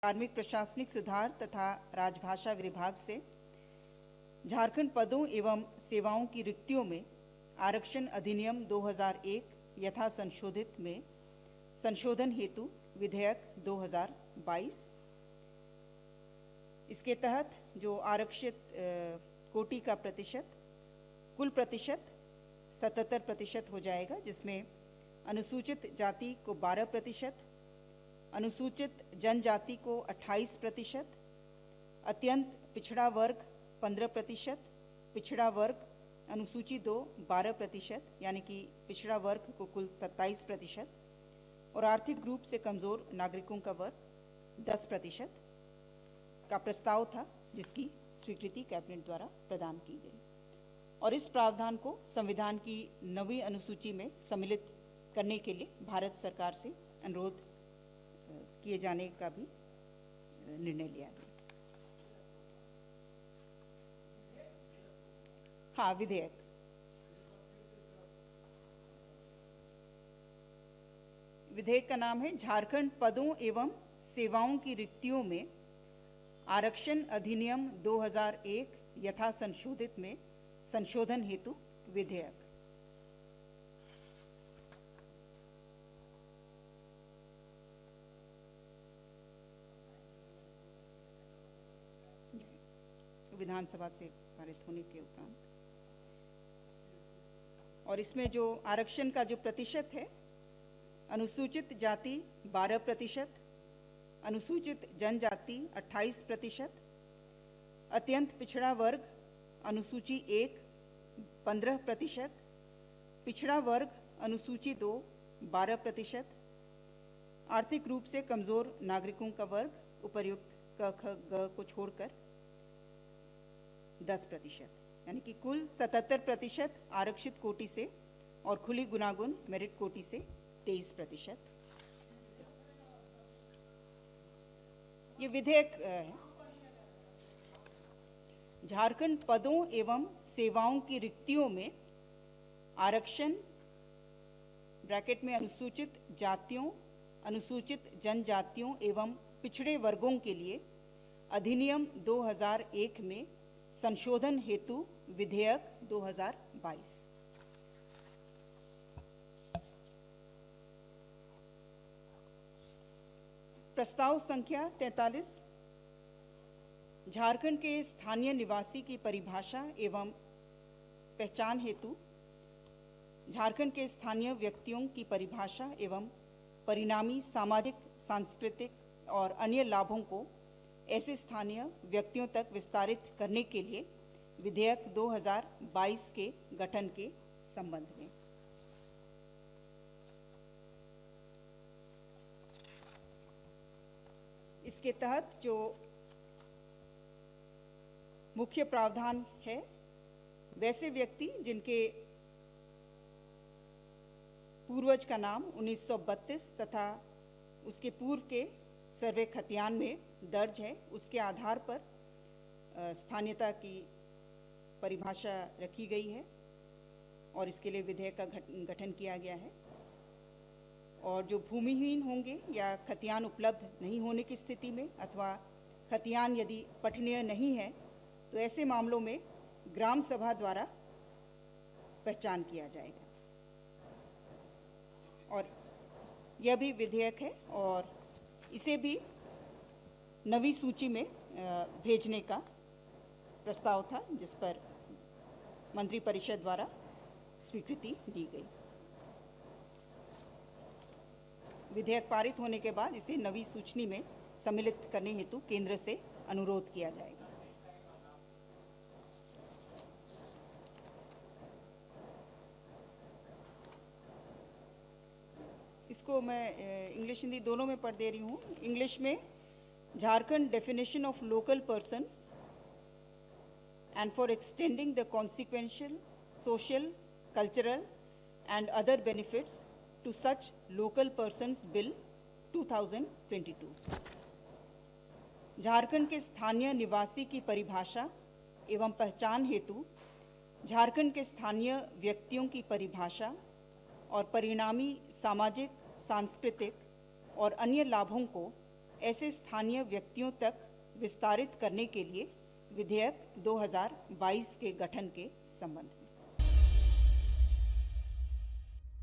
कार्मिक प्रशासनिक सुधार तथा राजभाषा विभाग से झारखंड पदों एवं सेवाओं की रिक्तियों में आरक्षण अधिनियम 2001 यथा संशोधित में संशोधन हेतु विधेयक 2022। इसके तहत जो आरक्षित कोटि का प्रतिशत कुल प्रतिशत 77% हो जाएगा, जिसमें अनुसूचित जाति को 12%, अनुसूचित जनजाति को 28%, अत्यंत पिछड़ा वर्ग 15%, पिछड़ा वर्ग अनुसूची 2 12%, यानी कि पिछड़ा वर्ग को कुल 27%, और आर्थिक रूप से कमज़ोर नागरिकों का वर्ग 10% का प्रस्ताव था, जिसकी स्वीकृति कैबिनेट द्वारा प्रदान की गई। और इस प्रावधान को संविधान की 9वीं अनुसूची में सम्मिलित करने के लिए भारत सरकार से अनुरोध किए जाने का भी निर्णय लिया गया। हाँ, विधेयक का नाम है झारखंड पदों एवं सेवाओं की रिक्तियों में आरक्षण अधिनियम 2001 यथा संशोधित में संशोधन हेतु विधेयक। विधानसभा से पारित होने के उपरांत, और इसमें जो आरक्षण का जो प्रतिशत है, अनुसूचित जाति 12%, अनुसूचित जनजाति 28%, अत्यंत पिछड़ा वर्ग अनुसूची 1 15%, पिछड़ा वर्ग अनुसूची 2 12%, आर्थिक रूप से कमज़ोर नागरिकों का वर्ग उपर्युक्त क ख ग को छोड़कर 10%, यानी कि कुल 77% आरक्षित कोटि से और खुली गुणागुण मेरिट कोटि से 23%। ये विधेयक है झारखंड पदों एवं सेवाओं की रिक्तियों में आरक्षण ब्रैकेट में अनुसूचित जातियों, अनुसूचित जनजातियों एवं पिछड़े वर्गों के लिए अधिनियम 2001 में संशोधन हेतु विधेयक 2022। प्रस्ताव संख्या 43 झारखंड के स्थानीय निवासी की परिभाषा एवं पहचान हेतु झारखंड के स्थानीय व्यक्तियों की परिभाषा एवं परिणामी सामाजिक, सांस्कृतिक और अन्य लाभों को ऐसे स्थानीय व्यक्तियों तक विस्तारित करने के लिए विधेयक 2022 के गठन के संबंध में। इसके तहत जो मुख्य प्रावधान है, वैसे व्यक्ति जिनके पूर्वज का नाम 1932 तथा उसके पूर्व के सर्वे खतियान में दर्ज है, उसके आधार पर स्थानीयता की परिभाषा रखी गई है और इसके लिए विधेयक का गठन किया गया है। और जो भूमिहीन होंगे या खतियान उपलब्ध नहीं होने की स्थिति में अथवा खतियान यदि पठनीय नहीं है, तो ऐसे मामलों में ग्राम सभा द्वारा पहचान किया जाएगा। और यह भी विधेयक है और इसे भी नवी सूची में भेजने का प्रस्ताव था, जिस पर मंत्रिपरिषद द्वारा स्वीकृति दी गई। विधेयक पारित होने के बाद इसे नवी सूची में सम्मिलित करने हेतु केंद्र से अनुरोध किया जाएगा। इसको मैं इंग्लिश हिंदी दोनों में पढ़ दे रही हूँ। इंग्लिश में Jharkhand definition of local persons and for extending the consequential social cultural and other benefits to such local persons bill 2022। Jharkhand के स्थानीय निवासी की परिभाषा एवं पहचान हेतु झारखंड के स्थानीय व्यक्तियों की परिभाषा और परिणामी सामाजिक, सांस्कृतिक और अन्य लाभों को ऐसे स्थानीय व्यक्तियों तक विस्तारित करने के लिए विधेयक 2022 के गठन के संबंध।